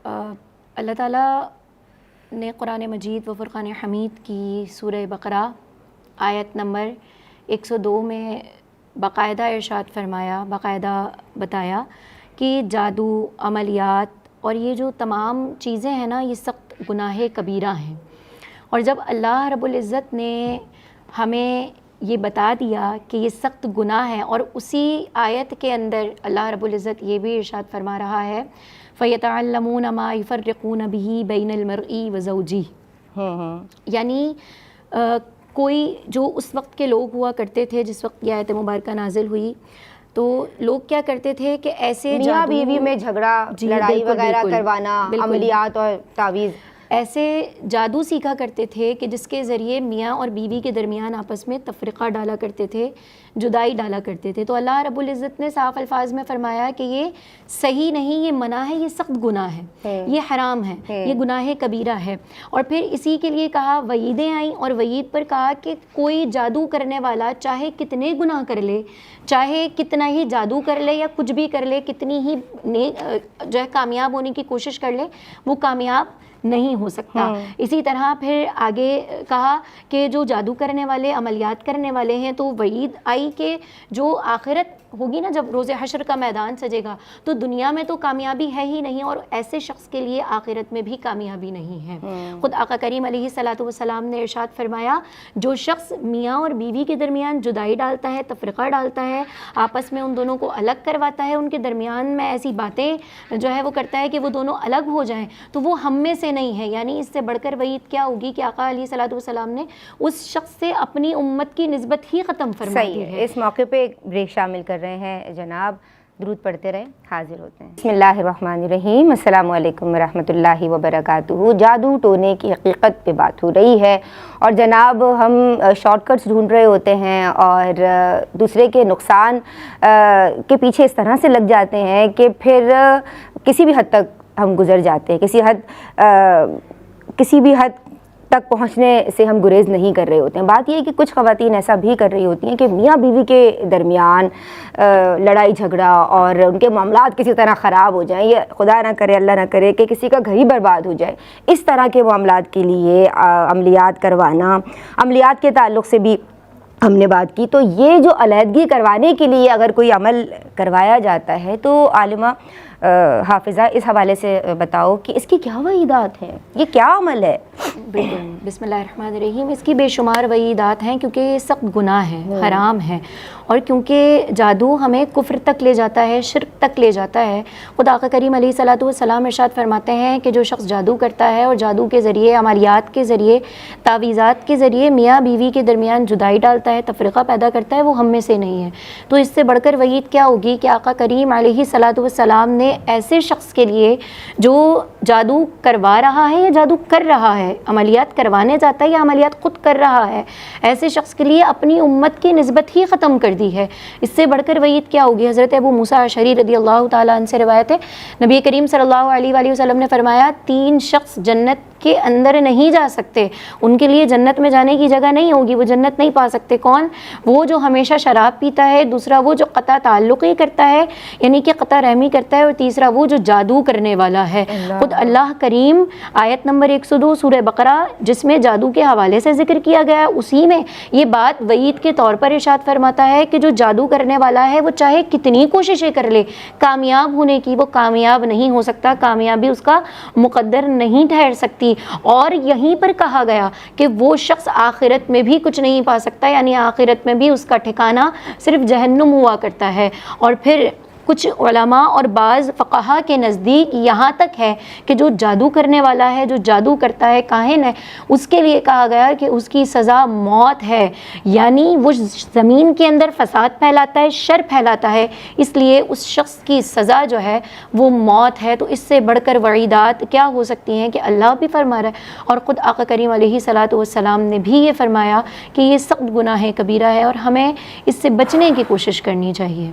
اللہ تعالیٰ نے قرآن مجید و فرقان حمید کی سورہ بقرہ آیت نمبر 102 میں باقاعدہ ارشاد فرمایا، باقاعدہ بتایا کہ جادو، عملیات اور یہ جو تمام چیزیں ہیں نا، یہ سخت گناہ کبیرہ ہیں۔ اور جب اللہ رب العزت نے ہمیں یہ بتا دیا کہ یہ سخت گناہ ہے، اور اسی آیت کے اندر اللہ رب العزت یہ بھی ارشاد فرما رہا ہے فَيَتَعَلَّمُونَ مَا يُفَرِّقُونَ بِهِ بَيْنَ الْمَرْءِ وَزَوْجِهِ، یعنی کوئی جو اس وقت کے لوگ ہوا کرتے تھے جس وقت یہ آیت مبارکہ نازل ہوئی، تو لوگ کیا کرتے تھے کہ ایسے میاں بیوی میں جھگڑا، لڑائی وغیرہ کروانا، عملیات اور تعویذ، ایسے جادو سیکھا کرتے تھے کہ جس کے ذریعے میاں اور بیوی کے درمیان آپس میں تفرقہ ڈالا کرتے تھے، جدائی ڈالا کرتے تھے۔ تو اللہ رب العزت نے صاف الفاظ میں فرمایا کہ یہ صحیح نہیں، یہ منع ہے، یہ سخت گناہ ہے، یہ حرام ہے، یہ گناہ کبیرہ ہے۔ اور پھر اسی کے لیے کہا، وعیدیں آئیں، اور وعید پر کہا کہ کوئی جادو کرنے والا چاہے کتنے گناہ کر لے، چاہے کتنا ہی جادو کر لے یا کچھ بھی کر لے، کتنی ہی جو ہے کامیاب ہونے کی کوشش کر لے، وہ کامیاب نہیں ہو سکتا۔ اسی طرح پھر آگے کہا کہ جو جادو کرنے والے، عملیات کرنے والے ہیں، تو وعید آئی کہ جو آخرت ہوگی نا، جب روز حشر کا میدان سجے گا، تو دنیا میں تو کامیابی ہے ہی نہیں، اور ایسے شخص کے لیے آخرت میں بھی کامیابی نہیں ہے۔ خود آقا کریم علیہ الصلوۃ والسلام نے ارشاد فرمایا، جو شخص میاں اور بیوی کے درمیان جدائی ڈالتا ہے، تفرقہ ڈالتا ہے، آپس میں ان دونوں کو الگ کرواتا ہے، ان کے درمیان میں ایسی باتیں جو ہے وہ کرتا ہے کہ وہ دونوں الگ ہو جائیں، تو وہ ہم میں سے نہیں ہے۔ یعنی اس سے بڑھ کر وعید کیا ہوگی کہ آقا علیہ الصلوۃ والسلام نے اس شخص سے اپنی امت کی نسبت ہی ختم فرما دی ہے۔ اس موقع پہ ایک بریک شامل کر رہے ہیں جناب، درود پڑھتے رہیں، حاضر ہوتے ہیں۔ بسم اللہ الرحمن الرحیم، السلام علیکم ورحمۃ اللہ وبرکاتہ۔ جادو ٹونے کی حقیقت پہ بات ہو رہی ہے، اور جناب ہم شارٹ کٹس ڈھونڈ رہے ہوتے ہیں اور دوسرے کے نقصان کے پیچھے اس طرح سے لگ جاتے ہیں کہ پھر کسی بھی حد تک ہم گزر جاتے ہیں، کسی بھی حد تک پہنچنے سے ہم گریز نہیں کر رہے ہوتے ہیں۔ بات یہ ہے کہ کچھ خواتین ایسا بھی کر رہی ہوتی ہیں کہ میاں بیوی کے درمیان لڑائی جھگڑا اور ان کے معاملات کسی طرح خراب ہو جائیں، یہ خدا نہ کرے، اللہ نہ کرے کہ کسی کا گھر ہی برباد ہو جائے، اس طرح کے معاملات کے لیے عملیات کروانا، عملیات کے تعلق سے بھی ہم نے بات کی۔ تو یہ جو علیحدگی کروانے کے لیے اگر کوئی عمل کروایا جاتا ہے تو عالمہ حافظہ اس حوالے سے بتاؤ کہ اس کی کیا وعیدات ہیں، یہ کیا عمل ہے؟ بالکل، بسم اللہ الرحمن الرحیم۔ اس کی بے شمار وعیدات ہیں، کیونکہ یہ سخت گناہ ہے، حرام ہے، اور کیونکہ جادو ہمیں کفر تک لے جاتا ہے، شرک تک لے جاتا ہے۔ خود آقا کریم علیہ الصلوۃ والسلام ارشاد فرماتے ہیں کہ جو شخص جادو کرتا ہے اور جادو کے ذریعے، عملیات کے ذریعے، تعویذات کے ذریعے میاں بیوی کے درمیان جدائی ڈالتا ہے، تفرقہ پیدا کرتا ہے، وہ ہم میں سے نہیں ہے۔ تو اس سے بڑھ کر وعید کیا ہوگی کہ آقا کریم علیہ الصلوۃ والسلام نے ایسے شخص کے لیے جو جادو کروا رہا ہے یا جادو کر رہا ہے، عملیات کروانے جاتا ہے یا عملیات خود کر رہا ہے، ایسے شخص کے لیے اپنی امت کی نسبت ہی ختم کر دی ہے۔ اس سے بڑھ کر وعید کیا ہوگی؟ حضرت ابو موسیٰ اشعری رضی اللہ تعالیٰ عنہ سے روایت ہے، نبی کریم صلی اللہ علیہ وآلہ وسلم نے فرمایا، 3 شخص جنت کے اندر نہیں جا سکتے، ان کے لیے جنت میں جانے کی جگہ نہیں ہوگی، وہ جنت نہیں پا سکتے۔ کون؟ وہ جو ہمیشہ شراب پیتا ہے، دوسرا وہ جو قطع تعلقی کرتا ہے یعنی کہ قطع رحمی کرتا ہے، اور تیسرا وہ جو جادو کرنے والا ہے۔ خود اللہ کریم آیت نمبر 102 سورہ بقرہ جس میں جادو کے حوالے سے ذکر کیا گیا ہے، اسی میں یہ بات وعید کے طور پر ارشاد فرماتا ہے کہ جو جادو کرنے والا ہے وہ چاہے کتنی کوششیں کر لے کامیاب ہونے کی، وہ کامیاب نہیں ہو سکتا، کامیابی اس کا مقدر نہیں ٹھہر سکتی۔ اور یہیں پر کہا گیا کہ وہ شخص آخرت میں بھی کچھ نہیں پا سکتا، یعنی آخرت میں بھی اس کا ٹھکانہ صرف جہنم ہوا کرتا ہے۔ اور پھر کچھ علماء اور بعض فقہا کے نزدیک یہاں تک ہے کہ جو جادو کرنے والا ہے، جو جادو کرتا ہے، کاہن ہے، اس کے لیے کہا گیا کہ اس کی سزا موت ہے، یعنی وہ زمین کے اندر فساد پھیلاتا ہے، شر پھیلاتا ہے، اس لیے اس شخص کی سزا جو ہے وہ موت ہے۔ تو اس سے بڑھ کر وعیدات کیا ہو سکتی ہیں کہ اللہ بھی فرما رہا ہے، اور خود آقا کریم علیہ الصلوۃ والسلام نے بھی یہ فرمایا کہ یہ سخت گناہ کبیرہ ہے، اور ہمیں اس سے بچنے کی کوشش کرنی چاہیے۔